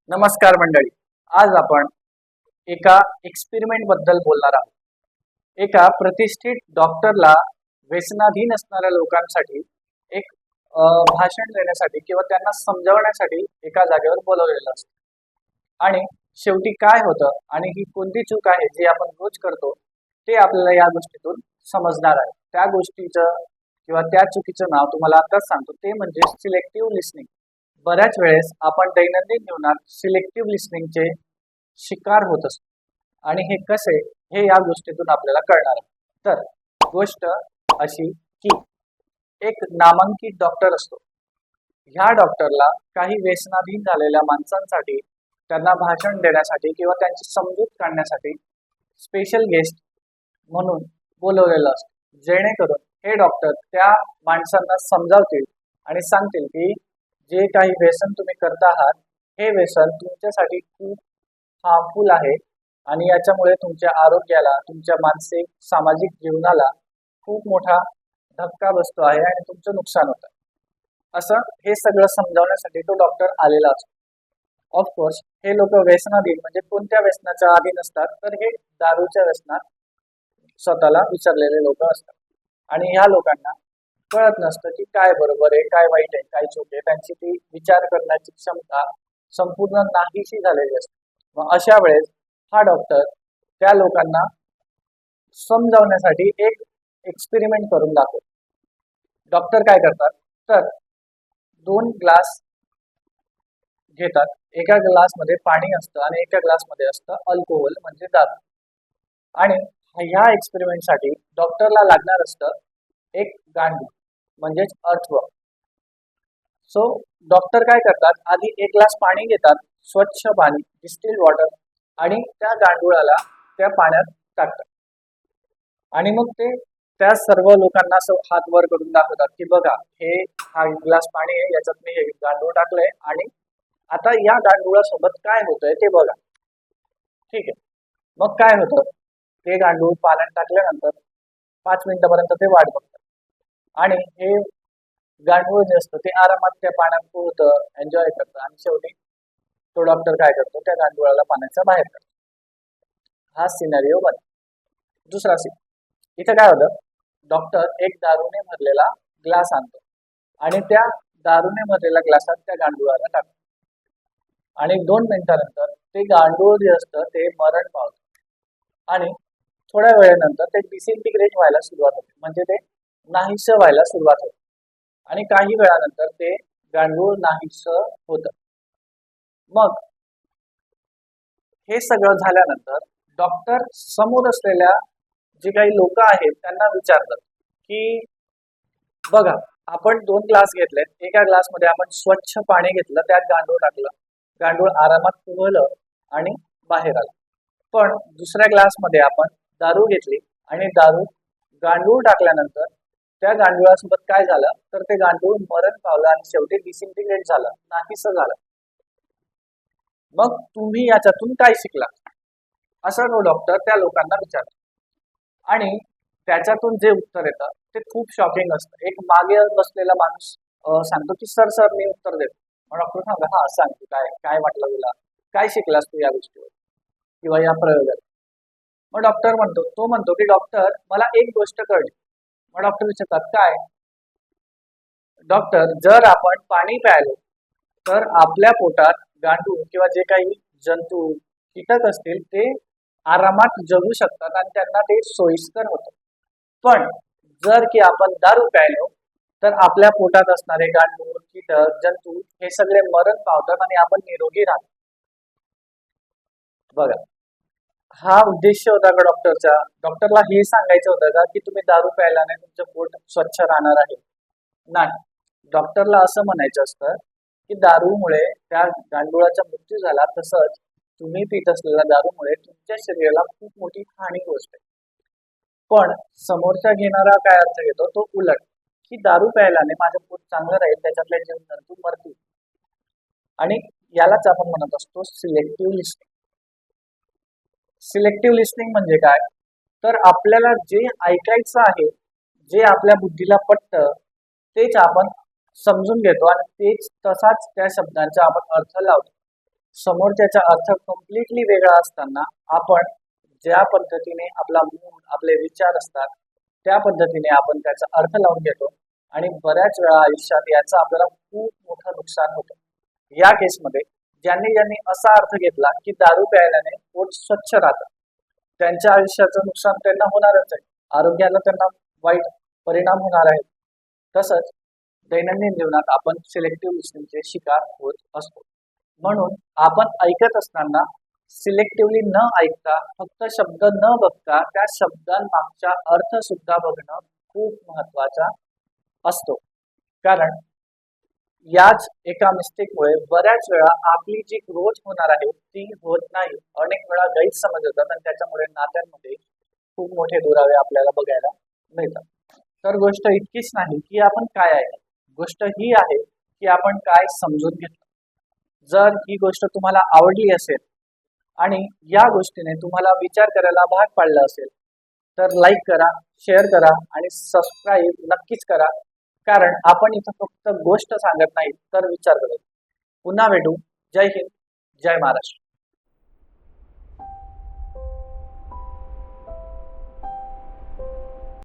नमस्कार मंडळी. आज आपण एका एक्सपेरिमेंट बद्दल बोलणार आहोत. एका प्रतिष्ठित डॉक्टरला व्यसनाधीन असणाऱ्या लोकांसाठी एक भाषण देण्यासाठी किंवा त्यांना समजावण्यासाठी एका जागेवर बोलवलेलं असतं. आणि शेवटी काय होतं आणि ही कोणती चूक आहे जी आपण रोज करतो ते आपल्याला या गोष्टीतून समजणार आहे. त्या गोष्टीचं किंवा त्या चुकीचं नाव तुम्हाला आताच सांगतो, ते म्हणजे सिलेक्टिव्ह लिसनिंग. बऱ्याच वेळेस आपण दैनंदिन जीवनात सिलेक्टिव्ह लिसनिंगचे शिकार होत असतो आणि हे कसे हे या गोष्टीतून आपल्याला कळणार आहे. तर गोष्ट अशी की एक नामांकित डॉक्टर असतो. ह्या डॉक्टरला काही व्यसनाधीन झालेल्या माणसांसाठी त्यांना भाषण देण्यासाठी किंवा त्यांची समजूत काढण्यासाठी स्पेशल गेस्ट म्हणून बोलवलेलं असतं, जेणेकरून हे डॉक्टर त्या माणसांना समजावतील आणि सांगतील की जे काही व्यसन तुम्ही करता आहात हे व्यसन तुमच्यासाठी खूप हार्मफुल आहे आणि याच्यामुळे तुमच्या आरोग्याला, तुमच्या मानसिक सामाजिक जीवनाला खूप मोठा धक्का बसतो आहे आणि तुमचं नुकसान होतं. असं हे सगळं समजावण्यासाठी तो डॉक्टर आलेला असतो. ऑफकोर्स हे लोक व्यसनाधीन म्हणजे कोणत्या व्यसनाच्या अधीन असतात, तर हे दारूच्या व्यसनात स्वतःला विसरलेले लोक असतात आणि ह्या लोकांना कळत नसतं की काय बरोबर आहे, काय वाईट आहे, काय चूक आहे. त्यांची ती विचार करण्याची क्षमता संपूर्ण नाहीशी झालेली असते. मग अशा वेळेस हा डॉक्टर त्या लोकांना समजावण्यासाठी एक एक्सपेरिमेंट करून दाखवतो. डॉक्टर काय करतात, तर 2 ग्लास घेतात. एका ग्लासमध्ये पाणी असतं आणि एका ग्लासमध्ये असतं अल्कोहोल म्हणजे दारू. आणि ह्या एक्सपेरिमेंटसाठी डॉक्टरला लागणार असतं एक गांडूळ म्हणजेच अर्थवर्म. सो डॉक्टर काय करतात, आधी 1 ग्लास पाणी घेतात, स्वच्छ पाणी, डिस्टिल्ड वॉटर, आणि त्या गांडुळाला त्या पाण्यात टाकतात. आणि मग ते त्या सर्व लोकांना असं हात वर करून दाखवतात की बघा, हा ग्लास पाणी आहे, याच्यात मी हे गांडूळ टाकलंय आणि आता या गांडुळासोबत काय होतंय ते बघा. ठीक आहे. मग काय होतं, ते गांडूळ पाण्यात टाकल्यानंतर 5 मिनिटापर्यंत ते वाट बघतात आणि हे गांडूळ जे असतं ते आरामात त्या पाण्यात पोहतं, एन्जॉय करतं आणि शेवटी तो डॉक्टर काय करतो, त्या गांडुळाला पाण्याच्या बाहेर काढतो. हा सिनारिओ बनतो. दुसरा सीन, इथं काय होतं, डॉक्टर एक दारूने भरलेला ग्लास आणतो आणि त्या दारूने भरलेल्या ग्लासात त्या गांडुळाला टाकतो आणि 2 मिनिटानंतर ते गांडूळ जे असतं ते मरण पावतं आणि थोड्या वेळेनंतर ते डिसिंटिग्रेट व्हायला सुरुवात होते, म्हणजे ते नाहीसं व्हायला सुरुवात होते आणि काही वेळानंतर ते गांडूळ नाहीसं होतं. मग हे सगळं झाल्यानंतर डॉक्टर समोर असलेल्या जे काही लोक आहेत त्यांना विचारतात की बघा, आपण 2 ग्लास घेतलेत, एका ग्लासमध्ये आपण स्वच्छ पाणी घेतलं, त्यात गांडूळ टाकलं, गांडूळ आरामात पोहलं आणि बाहेर आलं. पण दुसऱ्या ग्लासमध्ये आपण दारू घेतली आणि गांडूळ टाकल्यानंतर त्या गांडुळासोबत काय झालं, तर ते गांडूळ मरण पावलं आणि शेवटी डिसिंटिग्रेट झालं, नाहीसं झालं. मग तुम्ही याच्यातून काय शिकला, असं तो डॉक्टर त्या लोकांना विचारतो. आणि त्याच्यातून जे उत्तर येतं ते खूप शॉकिंग असतं. एक मागे बसलेला माणूस सांगतो की सर सर मी उत्तर देतो. मग डॉक्टर सांगा, हा सांग, तू काय काय वाटलं तुला, काय शिकलास तू या गोष्टीवर किंवा या प्रयोगात. मग डॉक्टर म्हणतो की डॉक्टर मला एक गोष्ट कळली. मग डॉक्टर विचारतात काय. डॉक्टर, जर आपण पाणी प्यायलो तर आपल्या पोटात गांडूळ किंवा जे काही जंतू कीटक असतील ते आरामात जगू शकतात आणि त्यांना ते सोयीस्कर होतं. पण जर की आपण दारू प्यायलो तर आपल्या पोटात असणारे गांडूळ, कीटक, जंतू हे सगळे मरण पावतात आणि आपण निरोगी राहतो. बघा, हा उद्देश होता का डॉक्टरचा. डॉक्टरला हे सांगायचं होतं का की तुम्ही दारू प्यायल्याने तुमचं पोट स्वच्छ राहणार आहे. नाही, डॉक्टरला असं म्हणायचं असतं की दारूमुळे त्या गांडुळाचा मृत्यू झाला, तसंच तुम्ही पित असलेल्या दारूमुळे तुमच्या शरीराला खूप मोठी हानी गोष्ट आहे. पण समोरचा घेणारा काय अर्थ घेतो, तो उलट, की दारू प्यायल्याने माझं पोट चांगलं राहील, त्याच्यातले जीवजंतू मरतील. आणि यालाच आपण म्हणत असतो सिलेक्टिव्ह लिस्निंग. सिलेक्टिव्ह लिस्निंग म्हणजे काय, तर आपल्याला जे ऐकायचं आहे, जे आपल्या बुद्धीला पटतं तेच आपण समजून घेतो आणि तेच तसाच त्या शब्दांचा आपण अर्थ लावतो. समोरच्याचा अर्थ कम्प्लिटली वेगळा असताना आपण ज्या पद्धतीने आपला मूड आपले विचार असतात त्या पद्धतीने आपण त्याचा अर्थ लावून घेतो आणि बऱ्याच वेळा आयुष्यात याचा आपल्याला खूप मोठं नुकसान होतं. या केसमध्ये ज्यांनी ज्यांनी असा अर्थ घेतला की दारू प्यायल्याने पोट स्वच्छ राहतं, त्यांच्या आयुष्याचं नुकसान त्यांना होणारच आहे, आरोग्याला त्यांना वाईट परिणाम होणार आहेत. तसंच दैनंदिन जीवनात आपण सिलेक्टिव्ह लिसनिंगचे शिकार होत असतो. म्हणून आपण ऐकत असताना सिलेक्टिव्हली न ऐकता फक्त शब्द न बघता त्या शब्दांमागचा अर्थ सुद्धा बघणं खूप महत्वाचा असतो. कारण याच एका मिस्टेकमुळे बऱ्याच वेळा आपली जी ग्रोथ होणार आहे ती होत नाही. अनेक वेळा गैरसमज होतात आणि त्याच्यामुळे नात्यांमध्ये खूप मोठे दुरावे आपल्याला बघायला मिळतात. तर गोष्ट इतकीच नाही की आपण काय आहे, गोष्ट ही आहे की आपण काय समजून घेतो. जर ही गोष्ट तुम्हाला आवडली असेल आणि या गोष्टीने तुम्हाला विचार करायला भाग पाडलं असेल तर लाईक करा, शेअर करा आणि सबस्क्राईब नक्कीच करा. कारण आपण इथं फक्त गोष्ट सांगत नाही तर विचार करत. पुन्हा भेटू. जय हिंद, जय महाराष्ट्र.